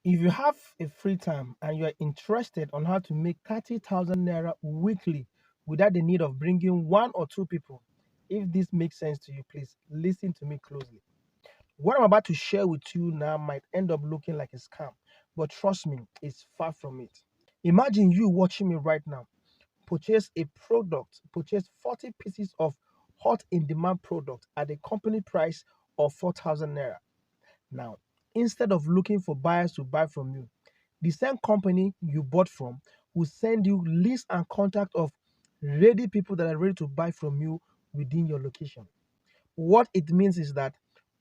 If you have a free time and you are interested on how to make 30,000 naira weekly without the need of bringing one or two people, if this makes sense to you, please listen to me closely. What I'm about to share with you now might end up looking like a scam, but trust me, it's far from it. Imagine you watching me right now, purchase 40 pieces of hot in demand product at a company price of 4,000 naira. Now, instead of looking for buyers to buy from you, the same company you bought from will send you list and contact of ready people that are ready to buy from you within your location. What it means is that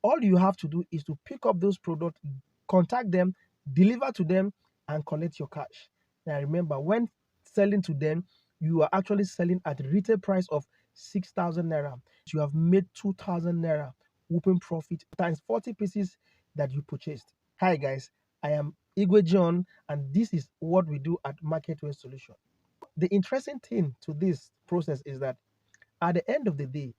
all you have to do is to pick up those products, contact them, deliver to them, and collect your cash. Now remember, when selling to them, you are actually selling at retail price of 6,000 naira. You have made 2,000 naira whooping profit times 40 pieces that you purchased. Hi guys, I am Igwe John, and this is what we do at Marketway Solution. The interesting thing to this process is that at the end of the day,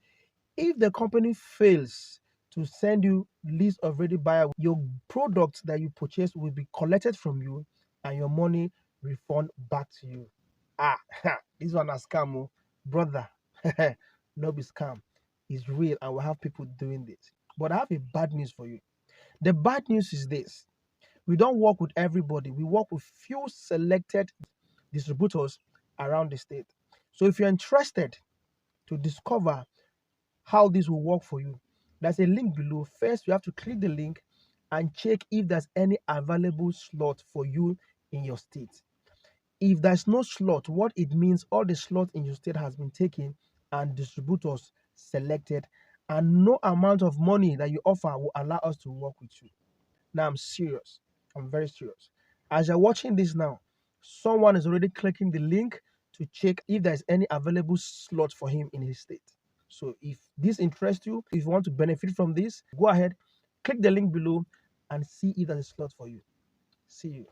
if the company fails to send you list of ready buyer, your products that you purchase will be collected from you and your money refund back to you. Ah, this one a scam, oh, brother. No be scam. It's real, and we have people doing this. But I have a bad news for you. The bad news is this: we don't work with everybody. We work with few selected distributors around the state. So if you're interested to discover how this will work for you, there's a link below. First, you have to click the link and check if there's any available slot for you in your state. If there's no slot, what it means, all the slots in your state has been taken and distributors selected, and no amount of money that you offer will allow us to work with you. Now I'm serious. I'm very serious. As you're watching this now, someone is already clicking the link to check if there's any available slot for him in his state. So if this interests you, if you want to benefit from this, go ahead, click the link below and see if there's a slot for you. See you.